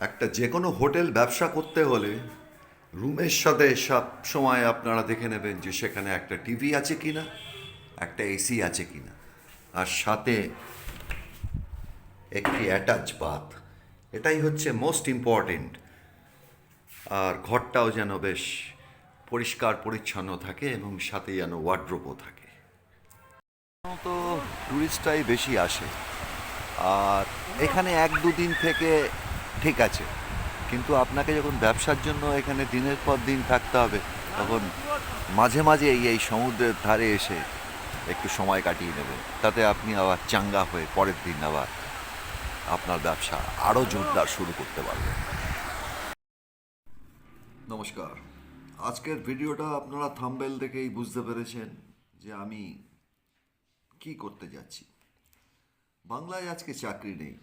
একটা যে কোনো হোটেল ব্যবসা করতে হলে রুমের সাথে সব সময় আপনারা দেখে নেবেন যে সেখানে একটা টিভি আছে কিনা, একটা এসি আছে কিনা, আর সাথে একটি অ্যাটাচ বাথ। এটাই হচ্ছে মোস্ট ইম্পর্টেন্ট। আর ঘরটাও যেন বেশ পরিষ্কার পরিচ্ছন্ন থাকে এবং সাথে যেন ওয়ার্ড্রোবও থাকে। তো টুরিস্টরাই বেশি আসে, আর এখানে এক দুদিন থেকে ঠিক আছে, কিন্তু আপনাকে যখন ব্যবসার জন্য এখানে দিনের পর দিন থাকতে হবে, তখন মাঝে মাঝে এই সমুদ্রের ধারে এসে একটু সময় কাটিয়ে নেবেন। তাতে আপনি আবার চাঙ্গা হয়ে পরের দিন আবার আপনার ব্যবসা আরও জোরদার শুরু করতে পারবেন। নমস্কার। আজকের ভিডিওটা আপনারা থাম্বনেল দেখেই বুঝতে পেরেছেন যে আমি কি করতে যাচ্ছি। বাংলায় আজকে চাকরি নেই,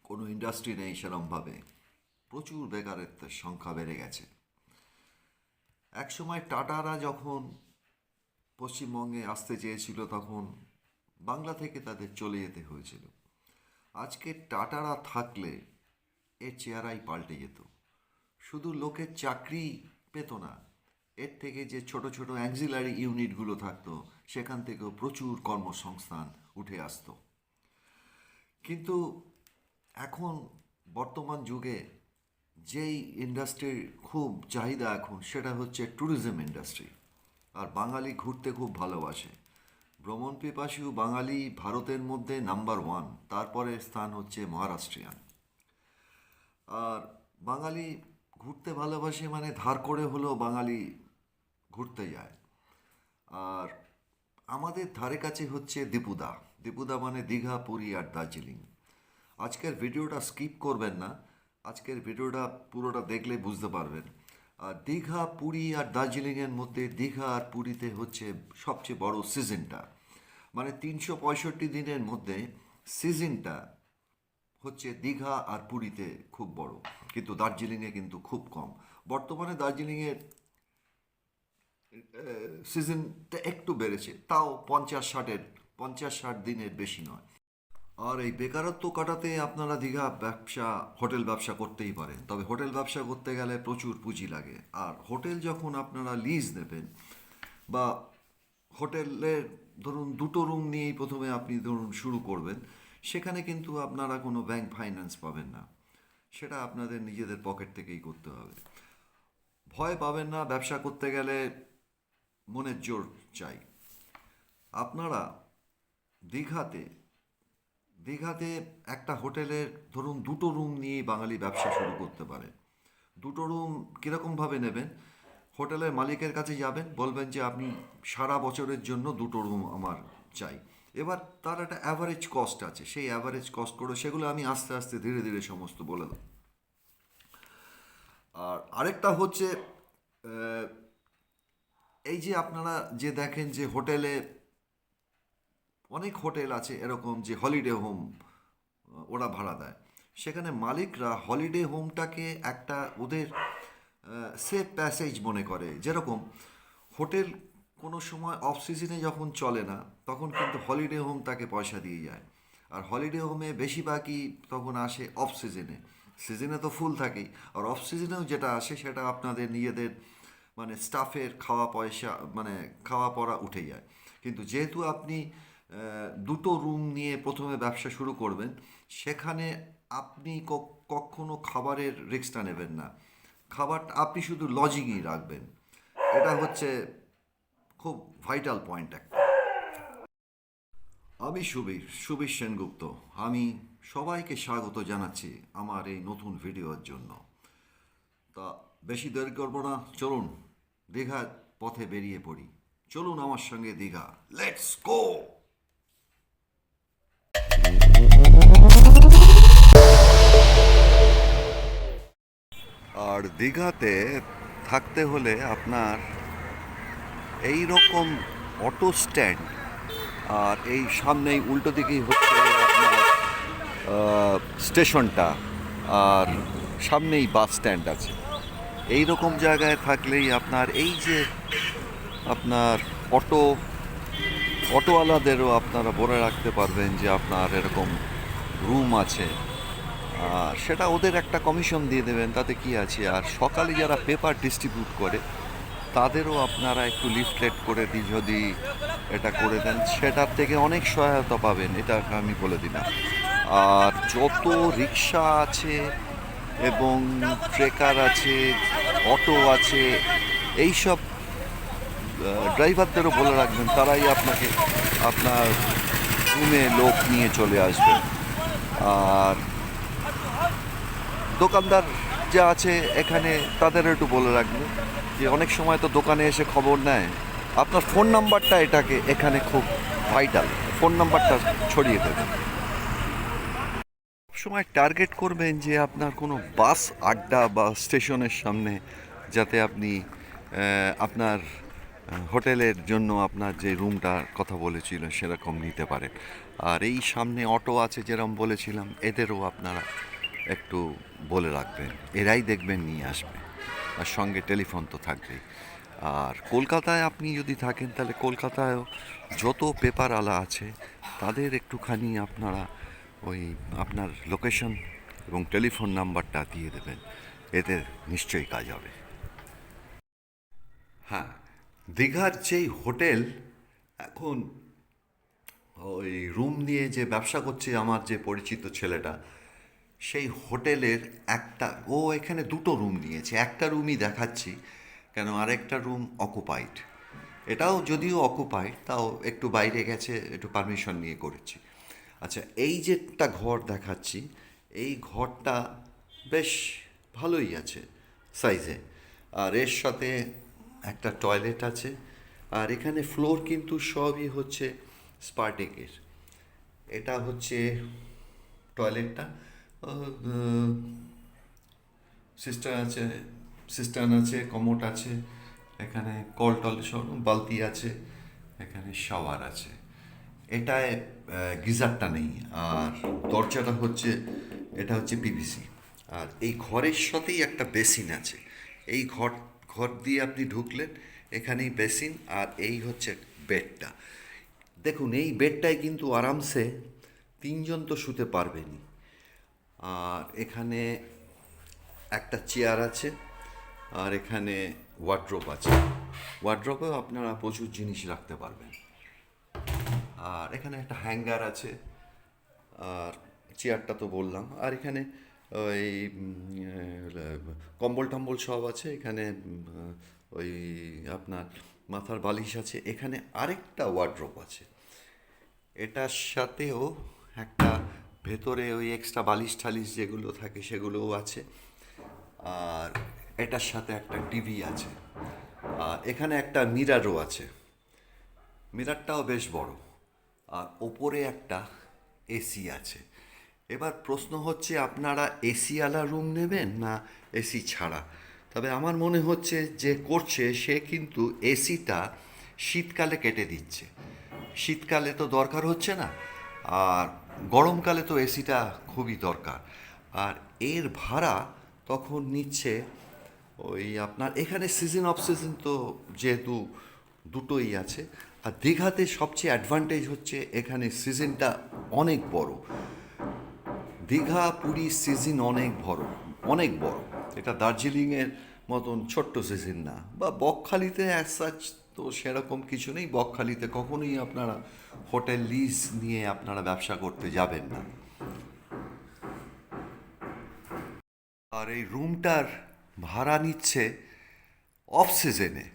কোনো ইন্ডাস্ট্রি নেই সেরমভাবে, প্রচুর বেকারত্বের সংখ্যা বেড়ে গেছে। একসময় টাটারা যখন পশ্চিমবঙ্গে আসতে চেয়েছিল তখন বাংলা থেকে তাদের চলে যেতে হয়েছিল। আজকে টাটারা থাকলে এর চেহারাই পাল্টে যেত। শুধু লোকের চাকরি পেত না, এর থেকে যে ছোট ছোট অ্যাক্সিলারি ইউনিটগুলো থাকতো সেখান থেকেও প্রচুর কর্মসংস্থান উঠে আসতো। কিন্তু এখন বর্তমান যুগে যেই ইন্ডাস্ট্রির খুব চাহিদা এখন, সেটা হচ্ছে ট্যুরিজম ইন্ডাস্ট্রি। আর বাঙালি ঘুরতে খুব ভালোবাসে। ভ্রমণ পিপাসু বাঙালি ভারতের মধ্যে নাম্বার ওয়ান, তারপরে স্থান হচ্ছে মহারাষ্ট্রিয়ান। আর বাঙালি ঘুরতে ভালোবাসে মানে ধার করে হলেও বাঙালি ঘুরতে যায়। আর আমাদের ধারে কাছে হচ্ছে দীপুদা। দীপুদা মানে দীঘা, পুরী আর দার্জিলিং। আজকের ভিডিওটা স্কিপ করবেন না, আজকের ভিডিওটা পুরোটা দেখলে বুঝতে পারবেন। আর দীঘা, পুরী আর দার্জিলিংয়ের মধ্যে দীঘা আর পুরীতে হচ্ছে সবচেয়ে বড় সিজনটা, মানে 365 দিনের মধ্যে সিজনটা হচ্ছে দীঘা আর পুরীতে খুব বড়, কিন্তু দার্জিলিংয়ে কিন্তু খুব কম। বর্তমানে দার্জিলিংয়ের সিজনটা একটু বেড়েছে, তাও 50-60 দিনের বেশি নয়। আর এই বেকারত্ব কাটাতে আপনারা দীঘা ব্যবসা, হোটেল ব্যবসা করতেই পারেন। তবে হোটেল ব্যবসা করতে গেলে প্রচুর পুঁজি লাগে। আর হোটেল যখন আপনারা লিজ নেবেন, বা হোটেলের ধরুন দুটো রুম নিয়েই প্রথমে আপনি ধরুন শুরু করবেন, সেখানে কিন্তু আপনারা কোনো ব্যাংক ফাইন্যান্স পাবেন না, সেটা আপনাদের নিজেদের পকেট থেকেই করতে হবে। ভয় পাবেন না, ব্যবসা করতে গেলে মনের জোর চাই। আপনারা দীঘাতে দীঘাতে একটা হোটেলের ধরুন দুটো রুম নিয়েই বাঙালি ব্যবসা শুরু করতে পারে। দুটো রুম কীরকমভাবে নেবেন? হোটেলের মালিকের কাছে যাবেন, বলবেন যে আপনি সারা বছরের জন্য দুটো রুম আমার চাই। এবার তার একটা অ্যাভারেজ কস্ট আছে, সেই অ্যাভারেজ কস্ট করে সেগুলো আমি আস্তে আস্তে ধীরে ধীরে সমস্ত বলে দেবো। আর আরেকটা হচ্ছে, এই যে আপনারা যে দেখেন যে হোটেলে, অনেক হোটেল আছে এরকম যে হলিডে হোম ওরা ভাড়া দেয়, সেখানে মালিকরা হলিডে হোমটাকে একটা ওদের সেফ প্যাসেজ মনে করে। যেরকম হোটেল কোনো সময় অফ সিজনে যখন চলে না, তখন কিন্তু হলিডে হোম তাকে পয়সা দিয়ে যায়। আর হলিডে হোমে বেশিরভাগই তখন আসে অফ সিজনে। সিজনে তো ফুল থাকেই, আর অফ সিজনেও যেটা আসে সেটা আপনাদের নিজেদের মানে স্টাফের খাওয়া পয়সা, মানে খাওয়া পড়া উঠে যায়। কিন্তু যেহেতু আপনি দুটো রুম নিয়ে প্রথমে ব্যবসা শুরু করবেন, সেখানে আপনি কখনো খাবারের রিস্কটা নেবেন না। খাবারটা আপনি শুধু লজিংই রাখবেন। এটা হচ্ছে খুব ভাইটাল পয়েন্ট একটা। আমি সুবীর সেনগুপ্ত। আমি সবাইকে স্বাগত জানাচ্ছি আমার এই নতুন ভিডিওর জন্য। তা বেশি দেরি করবো না, চলুন দীঘার পথে বেরিয়ে পড়ি। চলুন আমার সঙ্গে দীঘা, লেটস গো। আর দীঘাতে থাকতে হলে আপনার এই রকম অটো স্ট্যান্ড, আর এই সামনেই উল্টো দিকেই হচ্ছে আপনার স্টেশনটা, আর সামনেই বাস স্ট্যান্ড আছে। এই রকম জায়গায় থাকলেই আপনার এই যে আপনার অটোওয়ালাদেরও আপনারা বলে রাখতে পারবেন যে আপনার এরকম রুম আছে। আর সেটা ওদের একটা কমিশন দিয়ে দেবেন, তাতে কি আছে। আর সকালে যারা পেপার ডিস্ট্রিবিউট করে তাদেরও আপনারা একটু লিফলেট করে দিই, যদি এটা করে দেন সেটার থেকে অনেক সহায়তা পাবেন, এটা আমি বলে দিলাম। আর যত রিক্সা আছে এবং ট্রেকার আছে, অটো আছে, এইসব ড্রাইভারদেরও বলে রাখবেন, তারাই আপনাকে আপনার রুমে লোক নিয়ে চলে আসবে। আর দোকানদার যা আছে এখানে তাদের একটু বলে রাখবেন যে অনেক সময় তো দোকানে এসে খবর নেয়, আপনার ফোন নাম্বারটা এটাকে এখানে খুব ভাইটাল, ফোন নাম্বারটা ছড়িয়ে দেবেন। সময় টার্গেট করবেন যে আপনার কোনো বাস আড্ডা বা স্টেশনের সামনে, যাতে আপনি আপনার হোটেলের জন্য আপনার যে রুমটার কথা বলেছিলেন সেরকম নিতে পারেন। আর এই সামনে অটো আছে যেরকম বলেছিলাম, এদেরও আপনারা একটু বলে রাখবেন, এরাই দেখবেন নিয়ে আসবে। আর সঙ্গে টেলিফোন তো থাকবেই। আর কলকাতায় আপনি যদি থাকেন তাহলে কলকাতায়ও যত পেপার আলা আছে তাদের একটুখানি আপনারা ওই আপনার লোকেশন এবং টেলিফোন নাম্বারটা দিয়ে দেবেন, এতে নিশ্চয়ই কাজ হবে। হ্যাঁ, দীঘার যেই হোটেল এখন ওই রুম নিয়ে যে ব্যবসা করছে আমার যে পরিচিত ছেলেটা, সেই হোটেলের একটা, ও এখানে দুটো রুম নিয়েছে, একটা রুমই দেখাচ্ছি কেন, আরেকটা রুম অকুপাইড। এটাও যদিও অকুপাইড, তাও একটু বাইরে গেছে, একটু পারমিশন নিয়ে করেছি। আচ্ছা, এই যে একটা ঘর দেখাচ্ছি, এই ঘরটা বেশ ভালোই আছে সাইজে। আর এর সাথে একটা টয়লেট আছে। আর এখানে ফ্লোর কিন্তু সবই হচ্ছে স্পার্টেকের। এটা হচ্ছে টয়লেটটা, সিস্টার আছে, সিস্টার্ন আছে, কমোড আছে, এখানে কল টল সব বালতি আছে, এখানে শাওয়ার আছে। এটায় গিজারটা নেই। আর দরজাটা হচ্ছে, এটা হচ্ছে পিভিসি। আর এই ঘরের সাথেই একটা বেসিন আছে। এই ঘর ঘর দিয়ে আপনি ঢুকলেন, এখানেই বেসিন, আর এই হচ্ছে বেডটা। দেখুন, এই বেডটায় কিন্তু আরামসে তিনজন তো শুতে পারবেনই। আর এখানে একটা চেয়ার আছে, আর এখানে ওয়ার্ড্রোব আছে। ওয়ার্ড্রোবেও আপনারা প্রচুর জিনিস রাখতে পারবেন। আর এখানে একটা হ্যাঙ্গার আছে, আর চেয়ারটা তো বললাম। আর এখানে ওই কম্বল টম্বল সব আছে এখানে। ওই আপনার মাথার বালিশ আছে। এখানে আরেকটা ওয়ার্ড্রোব আছে, এটার সাথেও একটা ভেতরে ওই এক্সট্রা বালিশ ঠালিশ যেগুলো থাকে সেগুলোও আছে। আর এটার সাথে একটা টিভি আছে। আর এখানে একটা মিরারও আছে, মিরারটাও বেশ বড়। আর ওপরে একটা এসি আছে। এবার প্রশ্ন হচ্ছে আপনারা এসিওয়ালা রুম নেবেন না এসি ছাড়া। তবে আমার মনে হচ্ছে যে করছে সে কিন্তু এসিটা শীতকালে কেটে দিচ্ছে, শীতকালে তো দরকার হচ্ছে না, আর গরমকালে তো এসিটা খুবই দরকার। আর এর ভাড়া তখন নিচ্ছে ওই আপনার, এখানে সিজন অফ সিজন তো যেহেতু দুটোই আছে। আর দীঘাতে সবচেয়ে অ্যাডভান্টেজ হচ্ছে এখানে সিজনটা অনেক বড়। দীঘা পুরী সিজন অনেক বড়, অনেক বড়। এটা দার্জিলিংয়ের মতন ছোট্ট সিজন না, বা বকখালিতে অ্যাজ সাচ তো সেরকম কিছু নেই। বকখালিতে কখনোই আপনারা হোটেল লিজ নিয়ে আপনারা ব্যবসা করতে যাবেন না। আর এই রুমটার ভাড়া নিচ্ছে অফ সিজনে।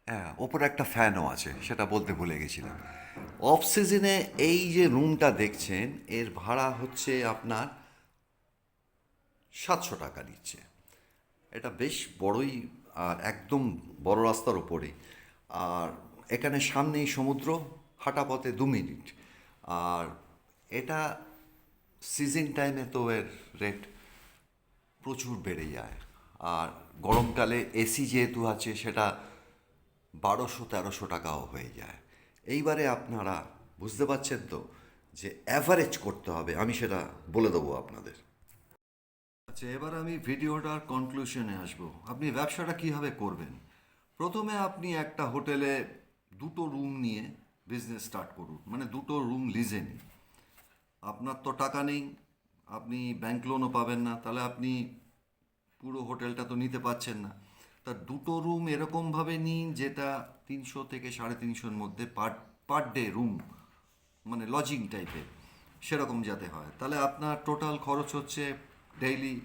হ্যাঁ, ওপরে একটা ফ্যানও আছে, সেটা বলতে ভুলে গেছিলাম। অফ সিজনে এই যে রুমটা দেখছেন, এর ভাড়া হচ্ছে আপনার 700 টাকা নিচ্ছে। এটা বেশ বড়ই, আর একদম বড় রাস্তার ওপরেই। আর এখানে সামনেই সমুদ্র, হাঁটা পথে 2 মিনিট। আর এটা সিজন টাইমে তো এর রেট প্রচুর বেড়ে যায়। আর গরমকালে এসি যেহেতু আছে, সেটা 1200-1300 টাকাও হয়ে যায়। এইবারে আপনারা বুঝতে পারছেন তো যে অ্যাভারেজ করতে হবে, আমি সেটা বলে দেবো আপনাদের। আচ্ছা, এবার আমি ভিডিওটার কনক্লুশনে আসবো। আপনি ব্যবসাটা কীভাবে করবেন? প্রথমে আপনি একটা হোটেলে দুটো রুম নিয়ে বিজনেস স্টার্ট করুন, মানে দুটো রুম লিজে নিন। আপনার তো টাকা নেই, আপনি ব্যাংক লোনও পাবেন না, তাহলে আপনি পুরো হোটেলটা তো নিতে পারছেন না। তা দুটো রুম এরকমভাবে নিন যেটা 300 থেকে 350-র মধ্যে পার পার ডে রুম, মানে লজিং টাইপের, সেরকম যাতে হয়। তাহলে আপনার টোটাল খরচ হচ্ছে ডেইলি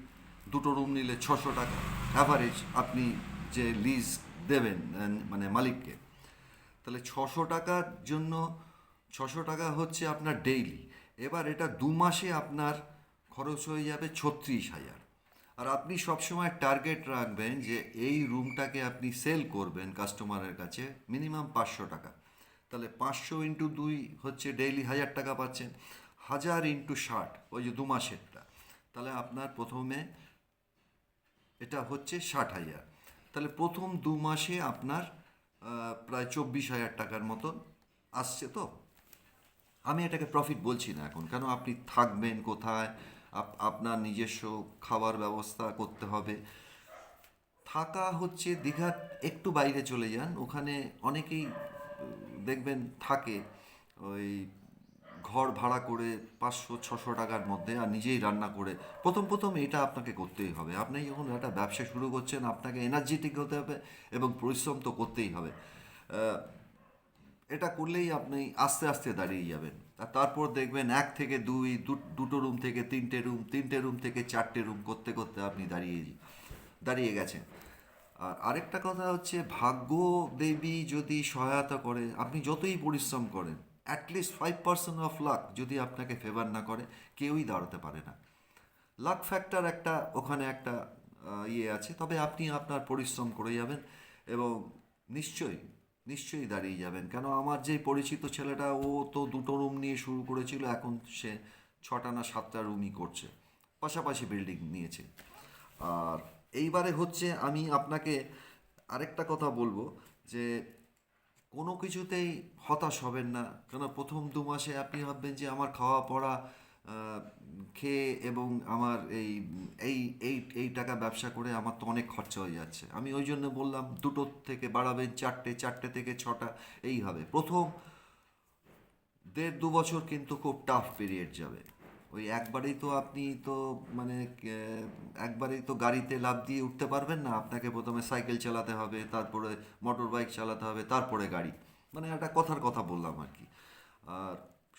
দুটো রুম নিলে 600 টাকা অ্যাভারেজ আপনি যে লিজ দেবেন মানে মালিককে। তাহলে 600 টাকার জন্য 600 টাকা হচ্ছে আপনার ডেইলি। এবার এটা 2 মাসে আপনার খরচ হয়ে যাবে 36,000। আর আপনি সবসময় টার্গেট রাখবেন যে এই রুমটাকে আপনি সেল করবেন কাস্টমারের কাছে মিনিমাম 500 টাকা। তাহলে 500 × 2 হচ্ছে ডেইলি 1,000 টাকা পাচ্ছেন। 1,000 × 60, ওই যে 2 মাসেরটা, তাহলে আপনার প্রথমে এটা হচ্ছে 60,000। তাহলে প্রথম 2 মাসে আপনার প্রায় 24,000 টাকার মতন আসছে। তো আমি এটাকে প্রফিট বলছি না এখন, কেন আপনি থাকবেন কোথায়, আপনার নিজস্ব খাবার ব্যবস্থা করতে হবে। থাকা হচ্ছে দীঘার একটু বাইরে চলে যান, ওখানে অনেকেই দেখবেন থাকে ওই ঘর ভাড়া করে 500-600 টাকার মধ্যে, আর নিজেই রান্না করে। প্রথম প্রথম এটা আপনাকে করতেই হবে। আপনি যখন একটা ব্যবসা শুরু করছেন আপনাকে এনার্জেটিক হতে হবে এবং পরিশ্রম তো করতেই হবে। এটা করলেই আপনি আস্তে আস্তে দাঁড়িয়ে যাবেন। আর তারপর দেখবেন 1 থেকে 2, দুটো রুম থেকে 3টে রুম, 3টে রুম থেকে 4টে রুম করতে করতে আপনি দাঁড়িয়ে গেছেন। আর আরেকটা কথা হচ্ছে, ভাগ্য দেবী যদি সহায়তা করে, আপনি যতই পরিশ্রম করেন, অ্যাটলিস্ট 5% অফ লাক যদি আপনাকে ফেভার না করে, কেউই দাঁড়াতে পারে না। লাক ফ্যাক্টর একটা ওখানে একটা ইয়ে আছে, তবে আপনি আপনার পরিশ্রম করে যাবেন এবং নিশ্চয়ই নিশ্চয়ই দাঁড়িয়ে যাবেন। কেন আমার যে পরিচিত ছেলেটা, ও তো দুটো রুম নিয়ে শুরু করেছিল, এখন সে 6টা না 7টা রুমই করছে, পাশাপাশি বিল্ডিং নিয়েছে। আর এইবারে হচ্ছে আমি আপনাকে আরেকটা কথা বলবো যে কোনো কিছুতেই হতাশ হবেন না। কেন প্রথম 2 মাসে আপনি ভাববেন যে আমার খাওয়া পড়া খেয়ে এবং আমার এই এই এই টাকা ব্যবসা করে আমার তো অনেক খরচা হয়ে যাচ্ছে। আমি ওই জন্য বললাম দুটো থেকে বাড়াবেন 4টে, 4টে থেকে 6টা, এইভাবে। প্রথম 1.5-2 বছর কিন্তু খুব টাফ পিরিয়ড যাবে। ওই একবারেই তো আপনি তো মানে একবারেই তো গাড়িতে লাফ দিয়ে উঠতে পারবেন না। আপনাকে প্রথমে সাইকেল চালাতে হবে, তারপরে মোটর বাইক চালাতে হবে, তারপরে গাড়ি। মানে একটা কথার কথা বললাম আর কি। আর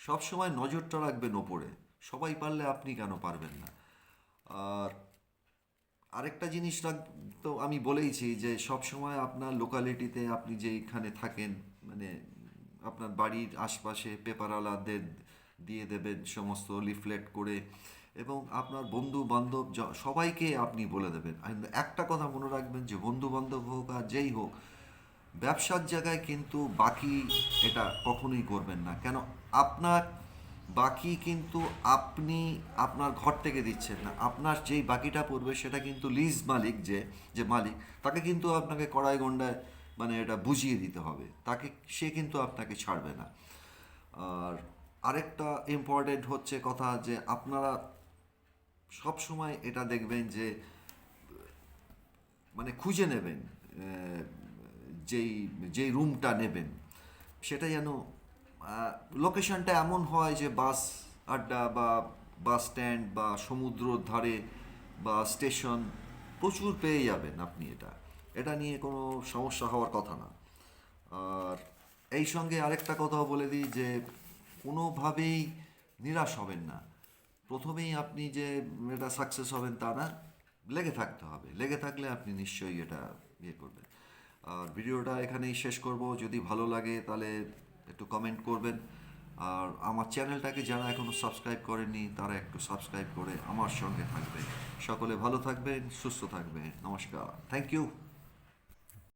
সব সময় নজরটা রাখবেন ওপরে। সবাই পারলে আপনি কেন পারবেন না? আর আরেকটা জিনিস তো আমি বলেইছি যে সব সময় আপনার লোকালিটিতে আপনি যেইখানে থাকেন, মানে আপনার বাড়ির আশপাশে পেপারওয়ালাদের দিয়ে দেবেন সমস্ত লিফলেট করে, এবং আপনার বন্ধু বান্ধব সবাইকে আপনি বলে দেবেন। আর একটা কথা মনে রাখবেন যে বন্ধু বান্ধব হোক আর যেই হোক, ব্যবসার জায়গায় কিন্তু বাকি এটা কখনোই করবেন না। কেন আপনার বাকি কিন্তু আপনি আপনার ঘর থেকে দিচ্ছেন না। আপনার যেই বাকিটা পড়বে সেটা কিন্তু লিজ মালিক, যে যে মালিক, তাকে কিন্তু আপনাকে কড়াই গন্ডায় মানে এটা বুঝিয়ে দিতে হবে তাকে, সে কিন্তু আপনাকে ছাড়বে না। আর আরেকটা ইম্পর্টেন্ট হচ্ছে কথা, যে আপনারা সব সময় এটা দেখবেন যে মানে খুঁজে নেবেন যেই যেই রুমটা নেবেন সেটা যেন লোকেশনটা এমন হয় যে বাস আড্ডা বা বাস স্ট্যান্ড বা সমুদ্রর ধারে বা স্টেশন, প্রচুর পেয়ে যাবেন আপনি। এটা এটা নিয়ে কোনো সমস্যা হওয়ার কথা না। আর এই সঙ্গে আরেকটা কথাও বলে দিই যে কোনোভাবেই নিরাশ হবেন না। প্রথমেই আপনি যে এটা সাকসেস হবেন তা না, লেগে থাকতে হবে। লেগে থাকলে আপনি নিশ্চয়ই এটা ইয়ে করবেন। আর ভিডিওটা এখানেই শেষ করব। যদি ভালো লাগে তাহলে একটু কমেন্ট করবেন। আর আমার চ্যানেলটাকে যারা এখনও সাবস্ক্রাইব করেননি তারা একটু সাবস্ক্রাইব করে আমার সঙ্গে থাকবেন। সকলে ভালো থাকবেন, সুস্থ থাকবেন। নমস্কার, থ্যাংক ইউ।